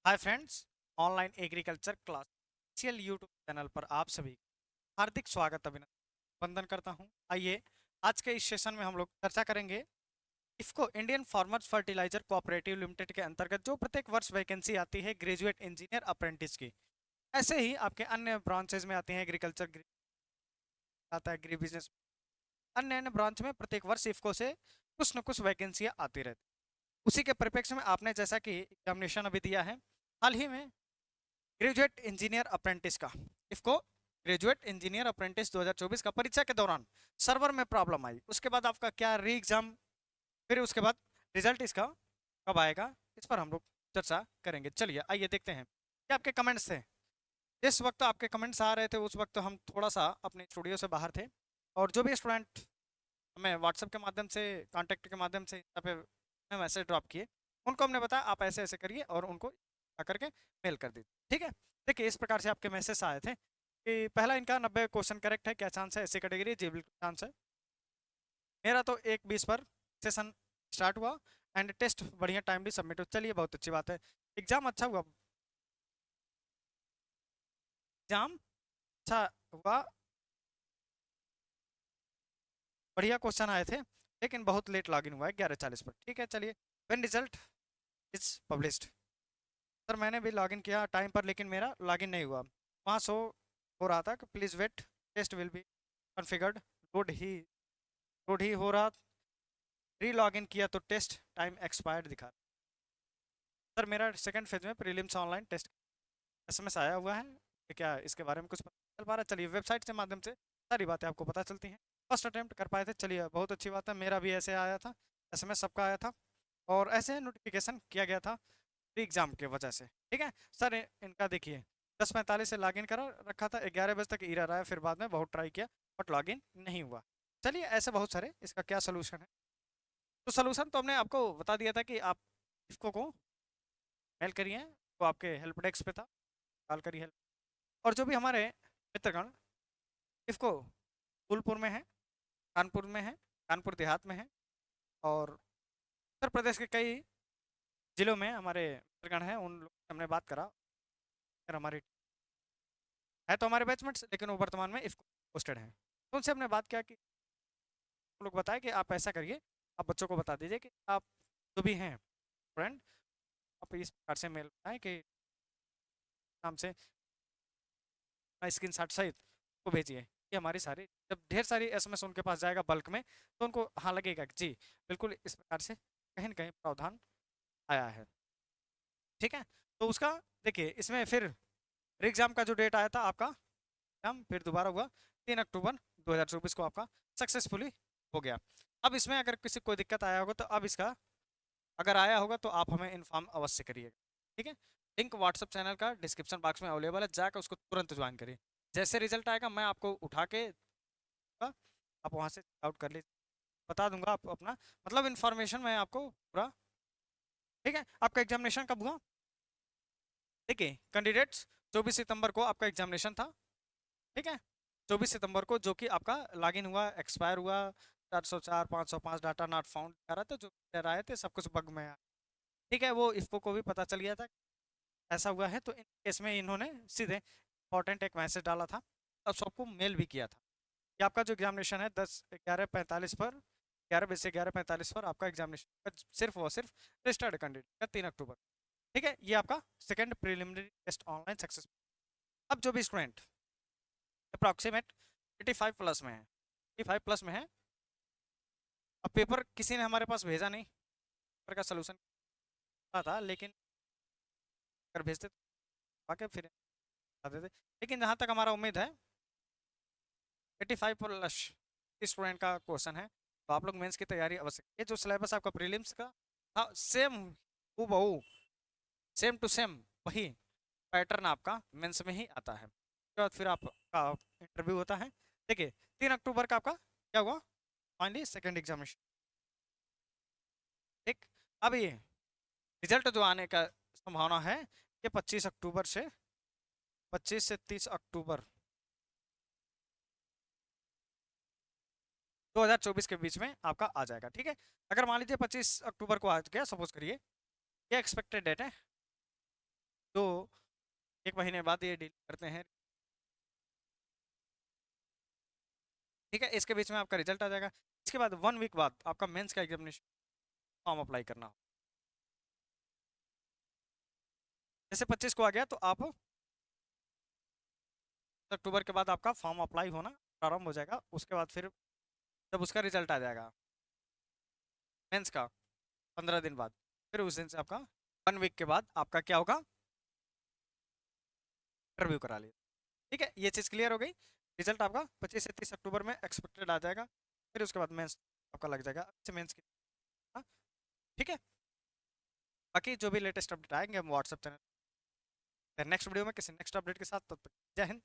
Hi friends, online agriculture class official YouTube channel पर आप सभी का हार्दिक स्वागत अभिनंदन करता हूं। आइए आज के इस सेशन में हम लोग चर्चा करेंगे IFFCO Indian farmers fertiliser cooperative limited के अंतर्गत जो प्रत्येक वर्ष वैकेंसी आती है ग्रेजुएट इंजीनियर अप्रेंटिस की। ऐसे ही आपके अन्य ब्रांचेज में आती हैं, एग्रीकल्चर आता है, एग्री बिजनेस, अन्य अन्य ब्रांच में प्रत्येक वर्ष इफको से कुछ न कुछ वैकेंसियां आती रहती। उसी के परिप्रेक्ष्य में आपने जैसा कि एग्जामिनेशन अभी दिया है हाल ही में ग्रेजुएट इंजीनियर अप्रेंटिस का, इफको ग्रेजुएट इंजीनियर अप्रेंटिस 2024 का परीक्षा के दौरान सर्वर में प्रॉब्लम आई। उसके बाद आपका क्या री एग्जाम, फिर उसके बाद रिजल्ट इसका कब आएगा, इस पर हम लोग चर्चा करेंगे। चलिए आइए देखते हैं कि आपके कमेंट्स थे। जिस वक्त आपके कमेंट्स आ रहे थे उस वक्त हम थोड़ा सा अपने स्टूडियो से बाहर थे, और जो भी स्टूडेंट हमें व्हाट्सएप के माध्यम से, कॉन्टैक्ट के माध्यम से यहाँ पे मैसेज ड्रॉप किए, उनको हमने बताया आप ऐसे ऐसे करिए और उनको करके मेल कर दीजिए। ठीक है, देखिए इस प्रकार से आपके मैसेज आए थे कि पहला इनका 90 क्वेश्चन करेक्ट है, क्या चांस है ऐसी कैटेगरी? जी बिल्कुल चांस है। मेरा तो 1:20 पर सेशन स्टार्ट हुआ एंड टेस्ट बढ़िया टाइमली सबमिट हो। चलिए बहुत अच्छी बात है, एग्जाम अच्छा हुआ, एग्जाम अच्छा हुआ, बढ़िया क्वेश्चन आए थे, लेकिन बहुत लेट लॉगिन हुआ है 11:40 पर। ठीक है चलिए, when result is published. Sir मैंने भी लॉगिन किया टाइम पर, लेकिन मेरा लॉगिन नहीं हुआ। वहाँ शो हो रहा था कि please wait, test will be configured. Load ही हो रहा, री लॉगिन किया तो टेस्ट टाइम एक्सपायर्ड दिखा। सर मेरा सेकंड फेज में प्रीलिम्स ऑनलाइन टेस्ट एसएमएस आया हुआ है कि क्या इसके बारे में कुछ पता चल पा रहा है? चलिए वेबसाइट के माध्यम से सारी बातें आपको पता चलती हैं। फर्स्ट अटेम्प्ट कर पाए थे, चलिए बहुत अच्छी बात है। मेरा भी ऐसे आया था, एसएमएस सबका आया था, और ऐसे नोटिफिकेशन किया गया था एग्जाम के वजह से। ठीक है सर, इनका देखिए 10:45 से लॉगिन करा रखा था, 11 बजे तक एरर आया, फिर बाद में बहुत ट्राई किया बट लॉगिन नहीं हुआ। चलिए ऐसे बहुत सारे, इसका क्या सोल्यूशन है? तो सोल्यूशन तो हमने आपको बता दिया था कि आप इसको को मेल करिए, तो आपके हेल्प डेस्क पे था, कॉल करिए हेल्प। और जो भी हमारे मित्रगण इसको फूलपुर में है, कानपुर में है, कानपुर देहात में है, और उत्तर प्रदेश के कई जिलों में हमारे मित्रगण हैं, उन लोग से हमने बात करा। फिर हमारी है तो हमारे बैचमेट्स, लेकिन वो वर्तमान में इसको पोस्टेड हैं, तो उनसे हमने बात किया कि वो लोग बताए कि आप ऐसा करिए, आप बच्चों को बता दीजिए कि आप जो भी हैं फ्रेंड, आप इस प्रकार से मेल बनाएं कि नाम से स्क्रीन शॉट सहित को भेजिए। ये हमारी सारी, जब ढेर सारी एसएमएस उनके पास जाएगा बल्क में, तो उनको हाँ लगेगा कि जी बिल्कुल इस प्रकार से कहीं न कहीं प्रावधान आया है। ठीक है, तो उसका देखिए इसमें फिर एग्जाम का जो डेट आया था आपका, एग्जाम फिर दोबारा हुआ 3 अक्टूबर 2024 को आपका सक्सेसफुली हो गया। अब इसमें अगर किसी को दिक्कत आया होगा, तो अब इसका अगर आया होगा तो आप हमें इन्फॉर्म अवश्य करिएगा। ठीक है, लिंक व्हाट्सएप चैनल का डिस्क्रिप्शन बॉक्स में अवेलेबल है, जाकर उसको तुरंत ज्वाइन करिए। जैसे रिजल्ट आएगा मैं आपको उठा के आप वहाँ से आउट कर लीजिए, बता दूंगा आप अपना, मतलब इन्फॉर्मेशन मैं आपको पूरा। ठीक है, आपका एग्जामिनेशन कब हुआ? देखिए कैंडिडेट्स, 24 सितंबर को आपका एग्जामिनेशन था। ठीक है, 24 सितंबर को, जो कि आपका लॉगिन हुआ, एक्सपायर हुआ, 404 505 डाटा नॉट फाउंड आ रहा था, जो error आए थे सब कुछ बग में आया। ठीक है, वो इफ्को को भी पता चल गया था ऐसा हुआ है, तो इन केस में इन्होंने सीधे इंपॉर्टेंट एक मैसेज डाला था, और सबको मेल भी किया था कि आपका जो एग्जामिनेशन है 10:11:45 पर, 11 बजे से 11:45 पर आपका एग्जामिनेशन सिर्फ और सिर्फ रजिस्टर्ड कैंडिडेट का 3 अक्टूबर। ठीक है, ये आपका second preliminary test online success. अब जो भी स्टूडेंट अप्रॉक्सीमेट 85 प्लस में है, 85 प्लस में है, अब पेपर किसी ने हमारे पास भेजा नहीं, पेपर का सोल्यूशन था, लेकिन अगर भेजते तो आके फिर बता देते। लेकिन जहाँ तक हमारा उम्मीद है 85 प्लस स्टूडेंट का क्वेश्चन है, तो आप लोग मेंस की तैयारी अवश्य, ये जो सिलेबस आपका प्रीलिम्स का था सेम हूबहू, सेम टू सेम वही पैटर्न आपका मेंस में ही आता है। उसके बाद फिर आपका इंटरव्यू होता है। देखिए 3 अक्टूबर का आपका क्या हुआ, फाइनली सेकेंड एग्जामिनेशन। ठीक, अब ये रिजल्ट जो आने का संभावना है, ये 25 अक्टूबर से 30 अक्टूबर 2024 के बीच में आपका आ जाएगा। ठीक है, अगर मान लीजिए 25 अक्टूबर को आ गया, सपोज करिए, ये एक्सपेक्टेड डेट है, तो 1 महीने बाद ये डील करते हैं। ठीक है, इसके बीच में आपका रिजल्ट आ जाएगा। इसके बाद 1 वीक बाद आपका मेंस का एग्जामिनेशन फॉर्म अप्लाई करना हो। जैसे 25 को आ गया तो आप अक्टूबर के बाद आपका फॉर्म अप्लाई होना प्रारंभ हो जाएगा। उसके बाद फिर जब उसका रिजल्ट आ जाएगा मेंस का 15 दिन बाद, फिर उस दिन से आपका 1 वीक के बाद आपका क्या होगा, इंटरव्यू करा लिया। ठीक है, ये चीज़ क्लियर हो गई। रिजल्ट आपका 25 से 30 अक्टूबर में एक्सपेक्टेड आ जाएगा। फिर उसके बाद मेंस आपका लग जाएगा। अच्छे मेंस की। हाँ, ठीक है। बाकी जो भी लेटेस्ट अपडेट आएंगे हम व्हाट्सएप चैनल नेक्स्ट वीडियो में किसी नेक्स्ट अपडेट के साथ। तब तक जय हिंद।